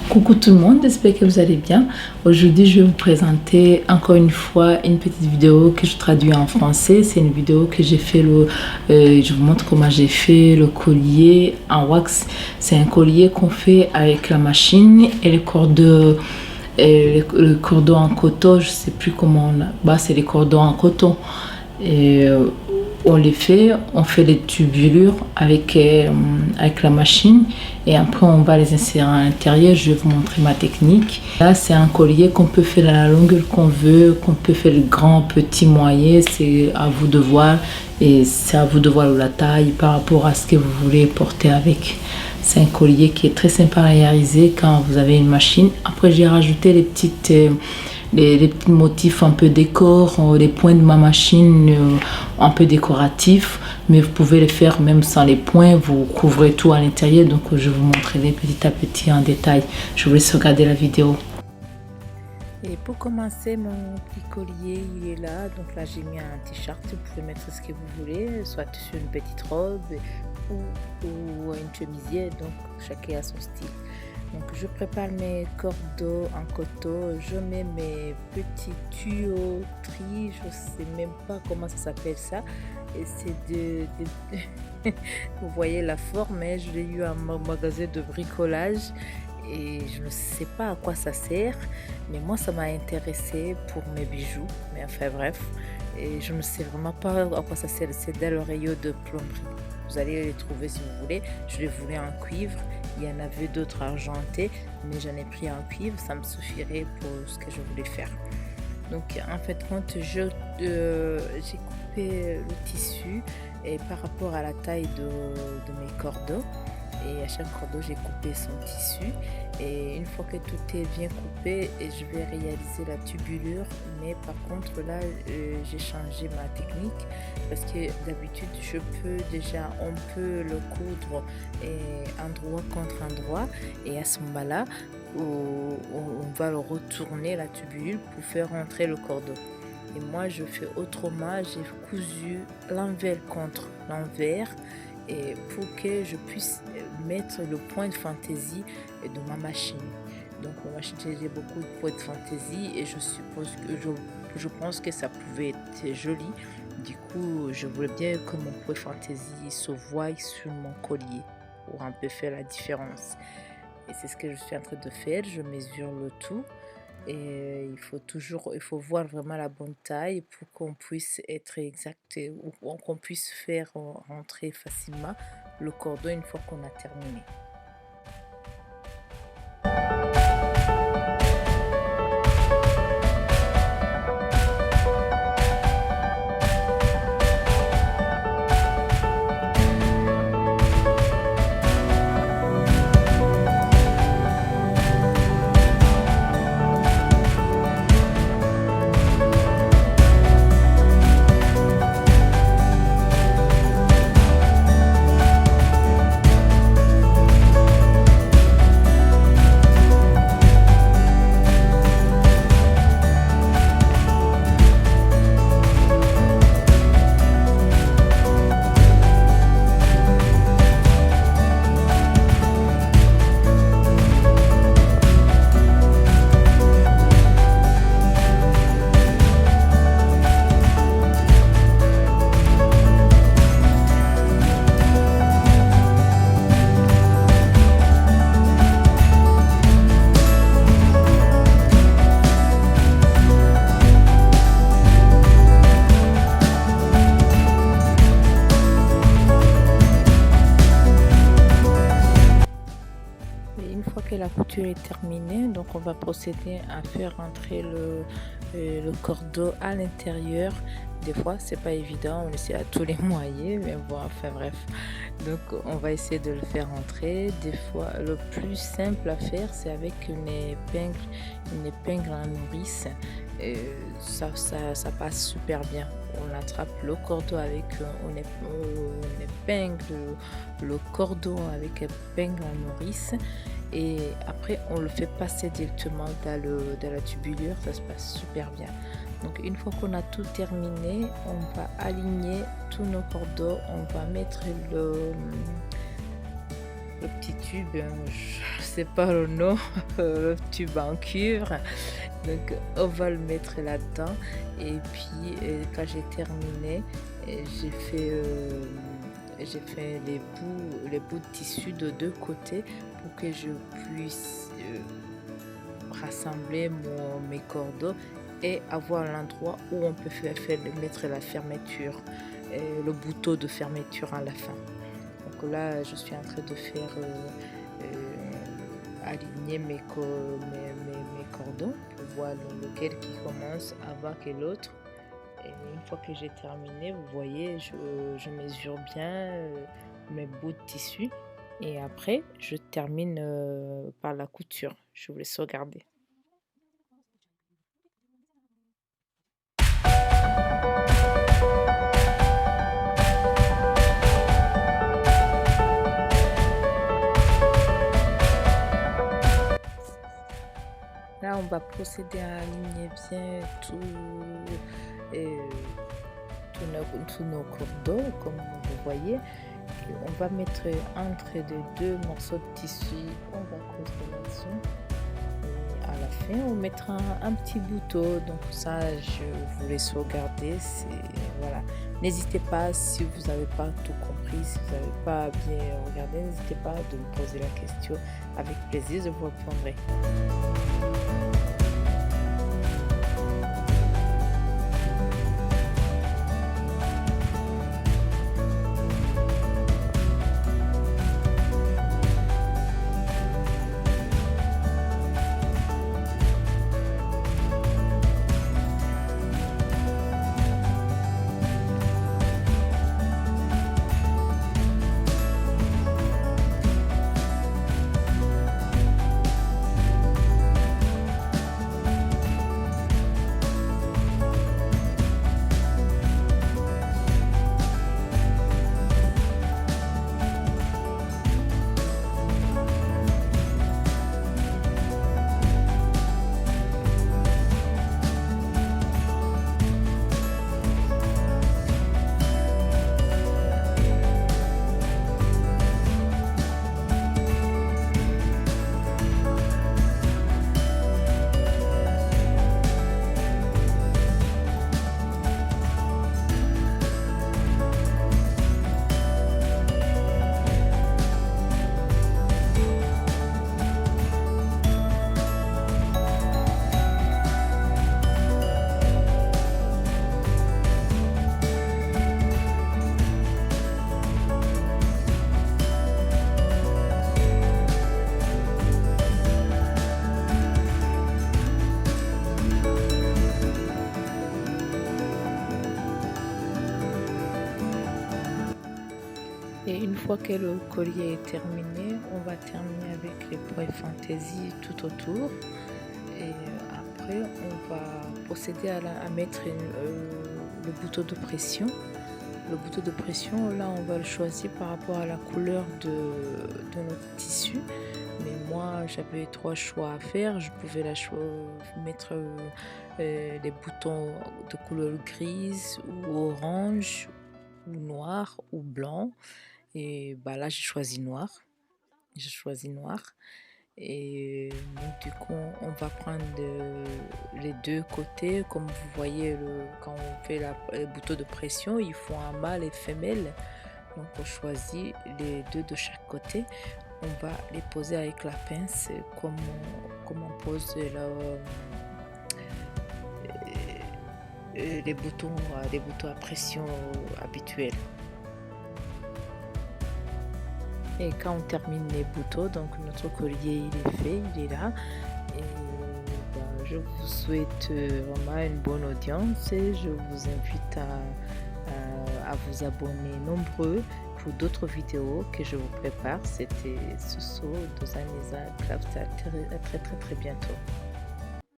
Coucou tout le monde, j'espère que vous allez bien. Aujourd'hui, je vais vous présenter encore une fois une petite vidéo que je traduis en français. C'est une vidéo que j'ai fait, je vous montre comment j'ai fait le collier en wax. C'est un collier qu'on fait avec la machine et le cordon en coton. Je sais plus comment c'est les cordons en coton. Et on les fait, on fait les tubulures avec la machine et après on va les insérer à l'intérieur. Je vais vous montrer ma technique. Là, c'est un collier qu'on peut faire à la longueur qu'on veut, qu'on peut faire grand, petit, moyen. C'est à vous de voir et c'est à vous de voir la taille par rapport à ce que vous voulez porter avec. C'est un collier qui est très sympa à réaliser quand vous avez une machine. Après, j'ai rajouté les petits motifs un peu décor, les points de ma machine un peu décoratifs, mais vous pouvez les faire même sans les points, vous couvrez tout à l'intérieur, donc je vous montrerai petit à petit en détail. Je vous laisse regarder la vidéo. Et pour commencer, mon petit collier il est là, donc là j'ai mis un t-shirt, vous pouvez mettre ce que vous voulez, soit sur une petite robe ou une chemisière, donc chacun a son style. Donc je prépare mes cordeaux en coton, je mets mes petits tuyauteries, je sais même pas comment ça s'appelle ça. Et c'est vous voyez la forme, hein, je l'ai eu à mon magasin de bricolage et je ne sais pas à quoi ça sert, mais moi ça m'a intéressé pour mes bijoux, mais enfin bref, et je ne sais vraiment pas à quoi ça sert, c'est des l'oreillot de plomberie. Vous allez les trouver si vous voulez. Je les voulais en cuivre. Il y en avait d'autres argentés, mais j'en ai pris en cuivre. Ça me suffirait pour ce que je voulais faire. Donc en fait, quand j'ai coupé le tissu et par rapport à la taille de mes cordeaux, et à chaque cordeau j'ai coupé son tissu, et une fois que tout est bien coupé, je vais réaliser la tubulure. Mais par contre là j'ai changé ma technique parce que d'habitude on peut le coudre endroit contre endroit, et à ce moment là on va le retourner la tubulure pour faire rentrer le cordon. Et moi je fais autrement, j'ai cousu l'envers contre l'envers, et pour que je puisse mettre le point de fantaisie de ma machine. Donc ma machine, j'ai beaucoup de points de fantaisie et je pense que ça pouvait être joli. Du coup, je voulais bien que mon point de fantaisie se voie sur mon collier pour un peu faire la différence. Et c'est ce que je suis en train de faire. Je mesure le tout. Et il faut voir vraiment la bonne taille pour qu'on puisse être exact ou qu'on puisse faire rentrer facilement le cordon une fois qu'on a terminé. La couture est terminée, donc on va procéder à faire rentrer le cordon à l'intérieur. Des fois c'est pas évident, on essaie à tous les moyens, mais bon, enfin bref, donc on va essayer de le faire rentrer. Des fois le plus simple à faire, c'est avec une épingle en nourrice. Ça passe super bien. On attrape le cordon avec on épingle le cordon avec épingle en nourrice, et après on le fait passer directement dans la tubulure. Ça se passe super bien. Donc une fois qu'on a tout terminé, on va aligner tous nos cordons, on va mettre le petit tube, je sais pas le nom, le tube en cuivre. Donc on va le mettre là-dedans et puis quand j'ai terminé, j'ai fait les bouts de tissu de deux côtés pour que je puisse rassembler mes cordeaux et avoir l'endroit où on peut mettre la fermeture, le bouton de fermeture à la fin. Donc là, je suis en train de faire aligner mes cordons pour voir lequel qui commence avant que l'autre. Et une fois que j'ai terminé, vous voyez, je mesure bien mes bouts de tissu et après, je termine par la couture. Je vous laisse regarder. Là, on va procéder à aligner bien euh, tous nos cordons, comme vous voyez. Et on va mettre entre les deux morceaux de tissu, on va coudre là-dessus. Et à la fin, on mettra un petit bouton. Donc ça, je vous laisse regarder. Voilà. N'hésitez pas, si vous n'avez pas tout compris, si vous n'avez pas bien regardé, n'hésitez pas de me poser la question. Avec plaisir, je vous répondrai. Et une fois que le collier est terminé, on va terminer avec les points fantaisie tout autour. Et après, on va procéder à mettre le bouton de pression. Le bouton de pression, là, on va le choisir par rapport à la couleur de notre tissu. Mais moi, j'avais trois choix à faire. Je pouvais mettre les boutons de couleur grise ou orange ou noir ou blanc. Et bah là, j'ai choisi noir. J'ai choisi noir. Et donc, du coup, on va prendre les deux côtés. Comme vous voyez, quand on fait le bouton de pression, il faut un mâle et femelle. Donc, on choisit les deux de chaque côté. On va les poser avec la pince comme on pose les boutons à pression habituels. Et quand on termine les boutons, donc notre collier il est fait, il est là. Et je vous souhaite vraiment une bonne audience et je vous invite à vous abonner nombreux pour d'autres vidéos que je vous prépare. C'était Soso Dozaneza Craft. À très très très bientôt.